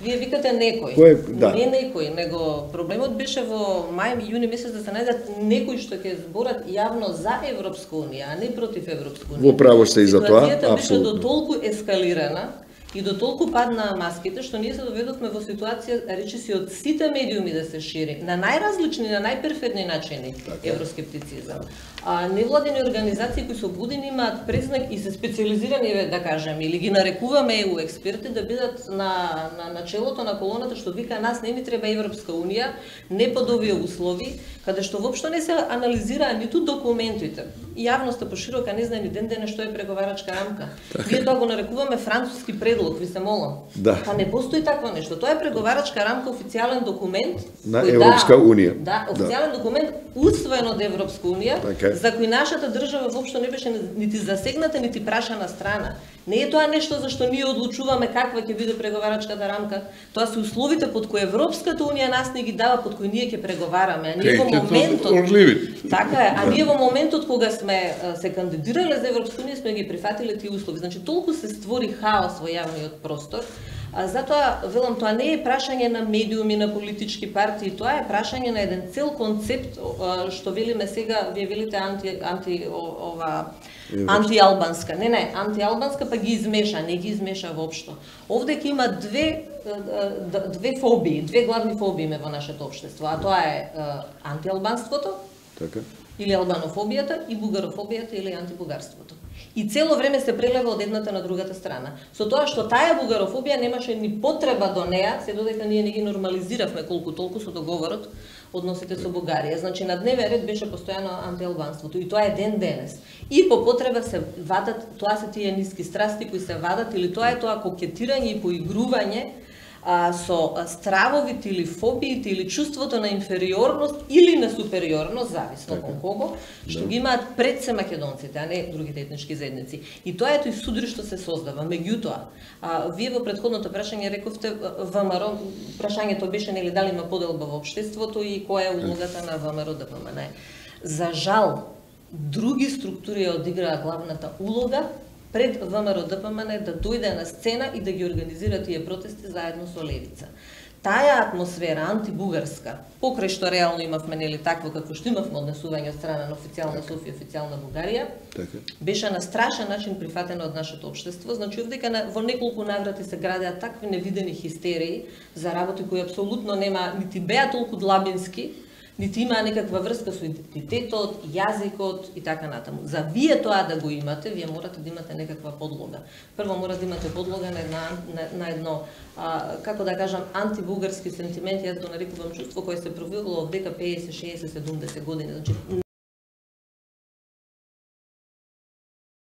Вие викате некој. Да. Не некој, него проблемот беше во мај и јуни месец да се најдат некои што ќе зборат јавно за Европска унија, а не против Европска унија. Во право сте и за тоа, Ситуацијата беше апсолутно. до толку ескалирана и до толку падна маските, што ние се доведовме во ситуација, речиси, од сите медиуми да се шири, на најразлични, на најперферни начини, евроскептицизам. Невладени организации кои со години имаат предзнак и се специализирани, да кажем, или ги нарекуваме EU експерти да бидат на начелото на колоната, што вика нас не ни треба Европска унија, не под овие услови, каде што воопшто не се анализираа ниту документите. И јавноста поширока не знае ни ден денес што е преговарачка рамка. Ние тоа го нарекуваме француски предлог, ви се молам. Да. Па не постои такво нешто. Тоа е преговарачка рамка, официјален документ на Европска унија. Да, официјален документ усвоен од Европска унија, за кој нашата држава воопшто не беше нити засегната, нити прашана страна. Не е тоа нешто за што ние одлучуваме каква ќе биде преговарачката рамка. Тоа се условите под кои Европската унија нас не ги дава, под кои ние ќе преговараме. А ние во моментот така е, а ние во моментот кога сме се кандидирале за Европска унија сме ги прифатиле тие услови. Значи толку се створи хаос во јавниот простор. Затоа велам, тоа не е прашање на медиуми, на политички партии, тоа е прашање на еден цел концепт што велиме сега, вие велите антиалбанска. Не, антиалбанска па ги измеша, не ги измеша воопшто. Овде ќе има две фобии, две главни фобии во нашето општество, а тоа е антиалбанството, така, или албанофобијата, и бугарофобијата или антибугарството. И цело време се прелева од едната на другата страна. Со тоа што таа бугарофобија немаше ни потреба до неа, се додека ние не ги нормализиравме колку толку со договорот односите со Бугарија. Значи на дневен ред беше постојано антиалбанството и тоа е ден денес. И по потреба се вадат, тоа се тие ниски страсти кои се вадат, или тоа е тоа кокетирање и поигрување со стравовите или фобиите или чувството на инфериорност или на супериорност, зависно кон кого, што ги имаат пред се македонците, а не другите етнички заедници. И тоа е тој судри што се создава. Меѓутоа, вие во претходното прашање рековте ВМРО, прашањето беше нели дали има поделба во општеството и која е улогата на ВМРО ДПМН. За жал, други структури одиграа главната улога пред ВМРО ДПМН да дојде на сцена и да ги организира тие протести заедно со левица. Таа атмосфера антибугарска, покрај што реално имавме нели такво како што имавме однесување од страна на официјална Софија, официјална Бугарија, беше на страшен начин прифатена од нашето општество. Значи овдека во неколку наврати се градеа такви невидени хистерии за работи кои апсолутно нема, нити беа толку длабински, нити имаа некаква врска со идентитетот, јазикот и така натаму. За вие тоа да го имате, вие морате да имате некаква подлога. Прво мора да имате подлога на едно, како да кажам, антибугарски сентимент, јас го нарекувам чувство кое се провило од дека 50, 60, 70 години. Значи,